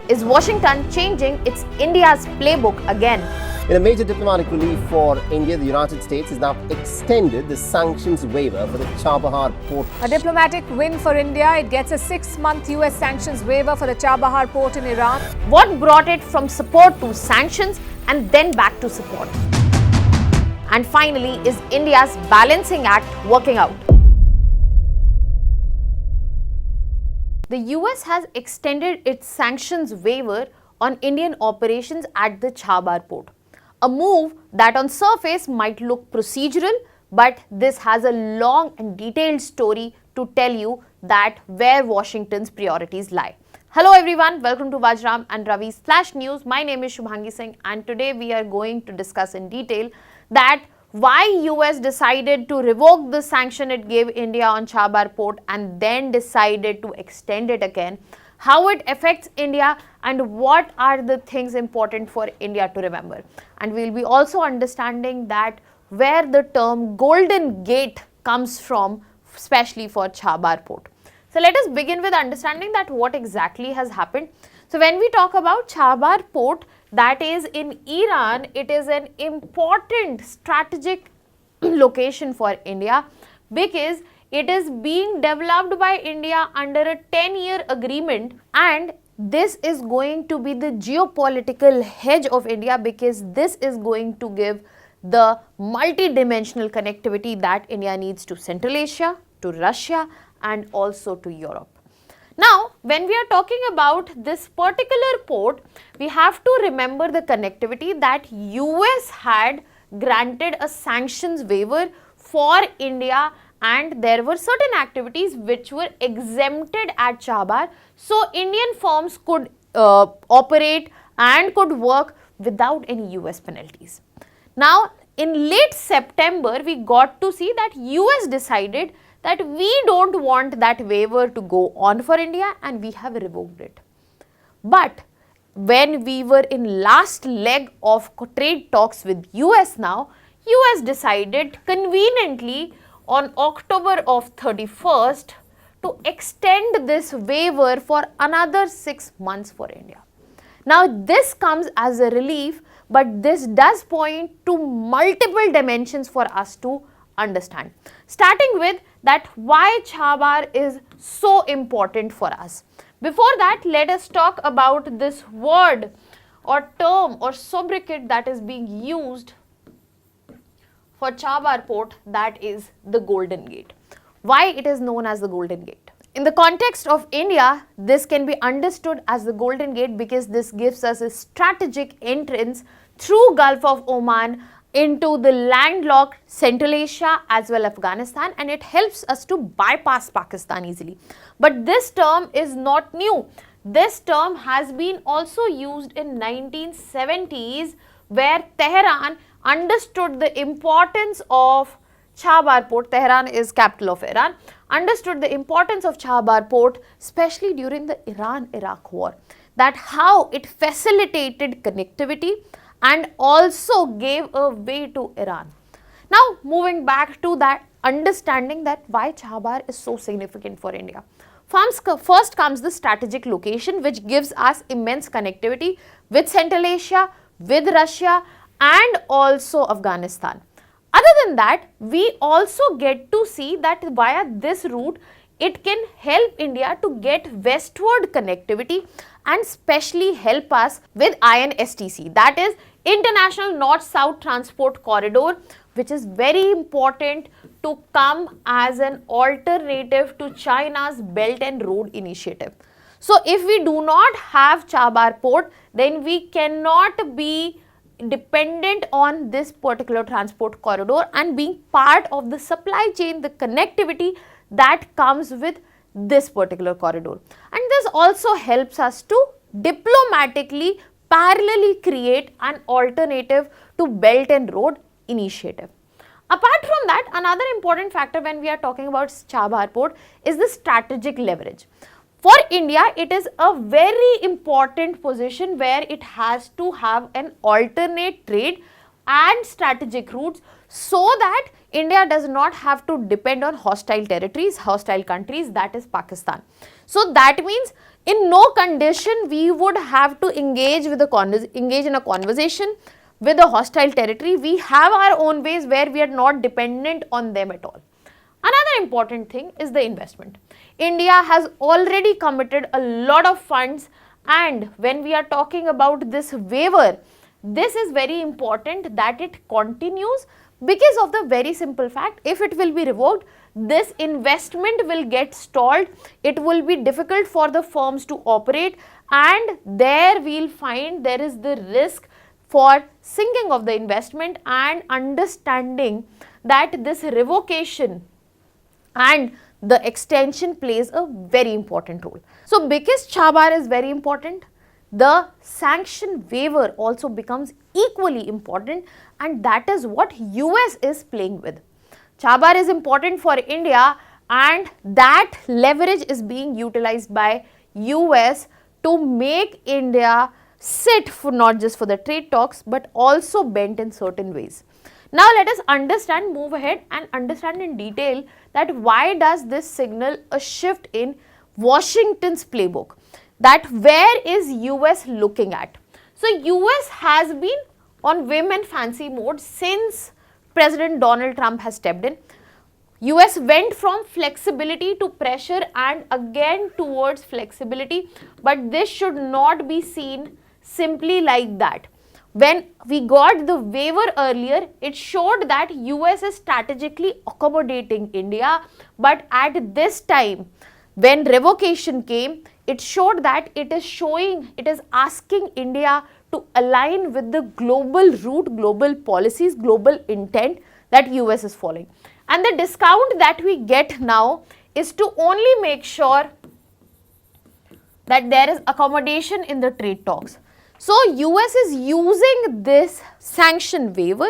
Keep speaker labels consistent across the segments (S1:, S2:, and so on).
S1: Is Washington changing its India's playbook again?
S2: In a major diplomatic relief for India, the United States has now extended the sanctions waiver for the Chabahar Port.
S3: A diplomatic win for India. It gets a 6-month US sanctions waiver for the Chabahar Port in Iran.
S1: What brought it from support to sanctions and then back to support? And finally, is India's balancing act working out? The US has extended its sanctions waiver on Indian operations at the Chabahar port. A move that on surface might look procedural, but this has a long and detailed story to tell you that where Washington's priorities lie. Hello everyone, welcome to Vajiram and Ravi's Flash News. My name is Shubhangi Singh and today we are going to discuss in detail that why US decided to revoke the sanction it gave India on Chabahar port and then decided to extend it again, how it affects India and what are the things important for India to remember. And we'll be also understanding that where the term Golden Gate comes from, especially for Chabahar port. So let us begin with understanding that what exactly has happened. So when we talk about Chabahar port, that is in Iran, it is an important strategic location for India because it is being developed by India under a 10-year agreement, and this is going to be the geopolitical hedge of India because this is going to give the multi-dimensional connectivity that India needs to Central Asia, to Russia and also to Europe. Now, when we are talking about this particular port, we have to remember the connectivity that US had granted a sanctions waiver for India and there were certain activities which were exempted at Chabahar, so Indian firms could operate and could work without any US penalties. Now, in late September, we got to see that US decided that we don't want that waiver to go on for India and we have revoked it. But when we were in last leg of trade talks with US now, US decided conveniently on October of 31st to extend this waiver for another 6 months for India. Now this comes as a relief, but this does point to multiple dimensions for us to understand. Starting with that why Chabahar is so important for us. Before that, let us talk about this word or term or sobriquet that is being used for Chabahar port, that is the Golden Gate. Why it is known as the Golden Gate? In the context of India, this can be understood as the Golden Gate because this gives us a strategic entrance through Gulf of Oman into the landlocked Central Asia as well as Afghanistan, and it helps us to bypass Pakistan easily. But this term is not new. This term has been also used in 1970s where Tehran understood the importance of Chabahar port. Tehran is capital of Iran. Understood the importance of Chabahar port, especially during the Iran-Iraq war. That how it facilitated connectivity and also gave a way to Iran. Now moving back to that understanding that why Chabahar is so significant for India. First comes the strategic location which gives us immense connectivity with Central Asia, with Russia and also Afghanistan. Other than that, we also get to see that via this route, it can help India to get westward connectivity and especially help us with INSTC, that is International North-South Transport Corridor, which is very important to come as an alternative to China's Belt and Road Initiative. So if we do not have Chabahar port, then we cannot be dependent on this particular transport corridor and being part of the supply chain, the connectivity that comes with this particular corridor. And this also helps us to diplomatically parallelly create an alternative to Belt and Road Initiative. Apart from that, another important factor when we are talking about Chabahar port is the strategic leverage. For India, it is a very important position where it has to have an alternate trade and strategic routes so that India does not have to depend on hostile territories, hostile countries, that is Pakistan. So that means In no condition we would have to engage in a conversation with a hostile territory. We have our own ways where we are not dependent on them at all. Another important thing is the investment. India has already committed a lot of funds, and when we are talking about this waiver, this is very important that it continues because of the very simple fact, if it will be revoked, this investment will get stalled, it will be difficult for the firms to operate, and there we will find there is the risk for sinking of the investment, and understanding that this revocation and the extension plays a very important role. So because Chabahar is very important, the sanction waiver also becomes equally important, and that is what US is playing with. Chabahar is important for India, and that leverage is being utilized by US to make India sit for not just for the trade talks but also bent in certain ways. Now let us understand, move ahead and understand in detail that why does this signal a shift in Washington's playbook, that where is US looking at. So US has been on whim and fancy mode since President Donald Trump has stepped in. US went from flexibility to pressure and again towards flexibility, but this should not be seen simply like that. When we got the waiver earlier, it showed that US is strategically accommodating India, but at this time, when revocation came, it showed that it is asking India to align with the global route, global policies, global intent that US is following. And the discount that we get now is to only make sure that there is accommodation in the trade talks. So US is using this sanction waiver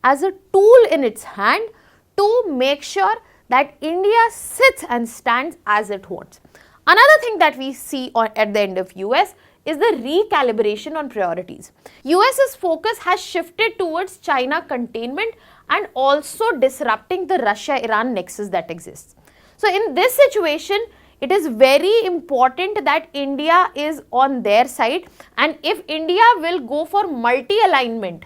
S1: as a tool in its hand to make sure that India sits and stands as it wants. Another thing that we see at the end of US is the recalibration on priorities. US's focus has shifted towards China containment and also disrupting the Russia-Iran nexus that exists. So in this situation, it is very important that India is on their side, and if India will go for multi-alignment,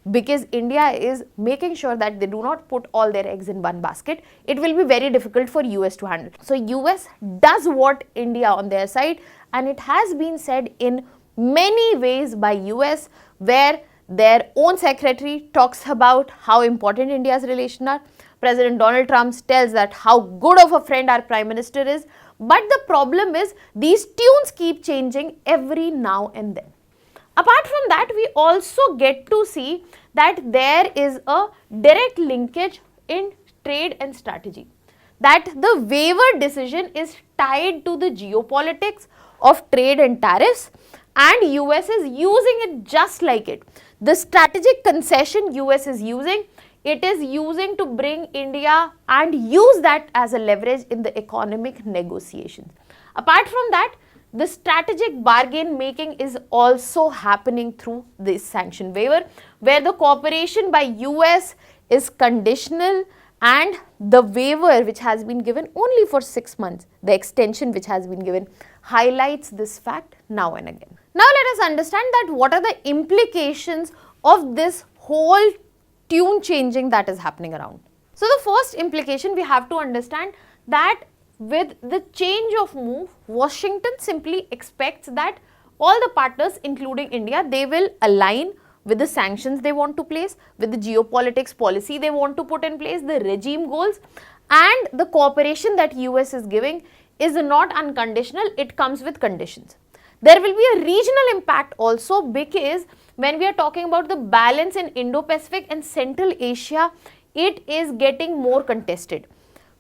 S1: because India is making sure that they do not put all their eggs in one basket, it will be very difficult for US to handle. So US does want India on their side, and it has been said in many ways by US, where their own secretary talks about how important India's relations are. President Donald Trump tells that how good of a friend our Prime Minister is. But the problem is these tunes keep changing every now and then. Apart from that, we also get to see that there is a direct linkage in trade and strategy. That the waiver decision is tied to the geopolitics of trade and tariffs, and US is using it just like it. The strategic concession US is using, it is using to bring India and use that as a leverage in the economic negotiations. Apart from that, the strategic bargain making is also happening through this sanction waiver, where the cooperation by US is conditional, and the waiver which has been given only for 6 months, the extension which has been given, highlights this fact now and again. Now let us understand that what are the implications of this whole tune changing that is happening around. So the first implication we have to understand that with the change of move, Washington simply expects that all the partners, including India, they will align with the sanctions they want to place, with the geopolitics policy they want to put in place, the regime goals, and the cooperation that US is giving is not unconditional, it comes with conditions. There will be a regional impact also, because when we are talking about the balance in Indo-Pacific and Central Asia, it is getting more contested.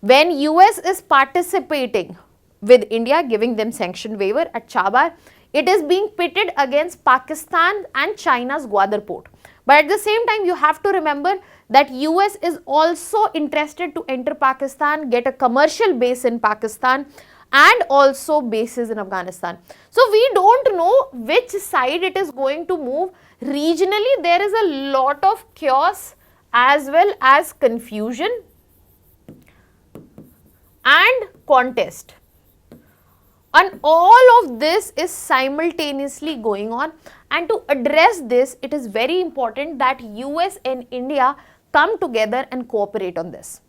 S1: When US is participating with India, giving them sanction waiver at Chabahar, it is being pitted against Pakistan and China's Gwadar port. But at the same time, you have to remember that US is also interested to enter Pakistan, get a commercial base in Pakistan, and also bases in Afghanistan. So we don't know which side it is going to move. Regionally, there is a lot of chaos as well as confusion and contest. And all of this is simultaneously going on, and to address this, it is very important that US and India come together and cooperate on this.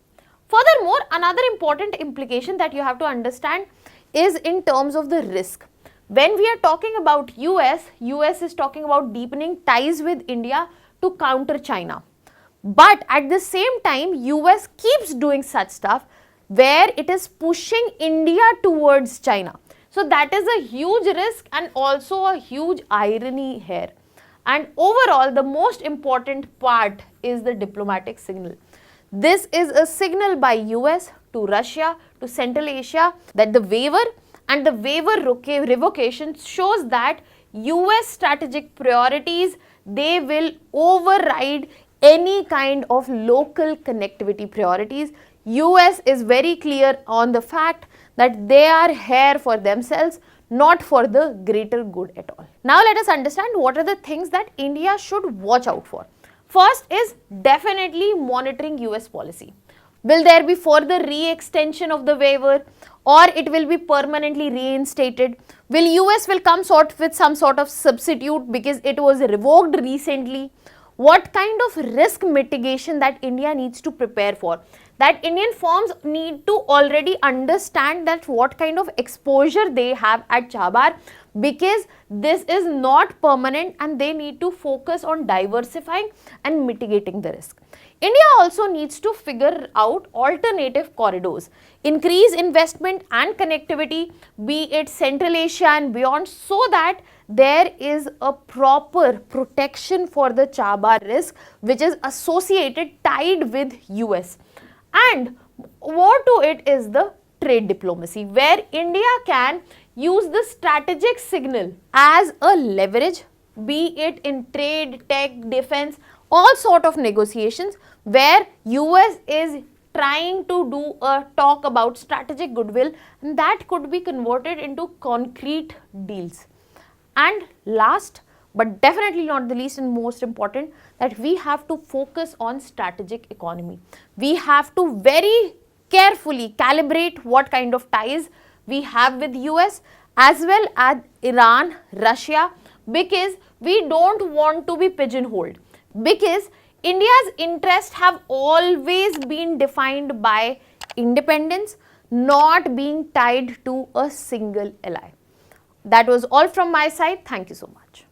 S1: Furthermore, another important implication that you have to understand is in terms of the risk. When we are talking about US is talking about deepening ties with India to counter China. But at the same time, US keeps doing such stuff where it is pushing India towards China. So that is a huge risk and also a huge irony here. And overall, the most important part is the diplomatic signal. This is a signal by US to Russia, to Central Asia, that the waiver and the waiver revocation shows that US strategic priorities, they will override any kind of local connectivity priorities. US is very clear on the fact that they are here for themselves, not for the greater good at all. Now let us understand what are the things that India should watch out for. First is definitely monitoring US policy. Will there be further re-extension of the waiver, or it will be permanently reinstated? Will US will come with some sort of substitute because it was revoked recently? What kind of risk mitigation that India needs to prepare for? That Indian firms need to already understand that what kind of exposure they have at Chabahar, because this is not permanent and they need to focus on diversifying and mitigating the risk. India also needs to figure out alternative corridors, increase investment and connectivity, be it Central Asia and beyond, so that there is a proper protection for the Chabahar risk which is associated, tied with US. And more to it is the trade diplomacy, where India can use the strategic signal as a leverage, be it in trade, tech, defense, all sort of negotiations where US is trying to do a talk about strategic goodwill, and that could be converted into concrete deals. And last but definitely not the least and most important, that we have to focus on strategic economy. We have to very carefully calibrate what kind of ties we have with US as well as Iran, Russia, because we don't want to be pigeonholed, because India's interests have always been defined by independence, not being tied to a single ally. That was all from my side. Thank you so much.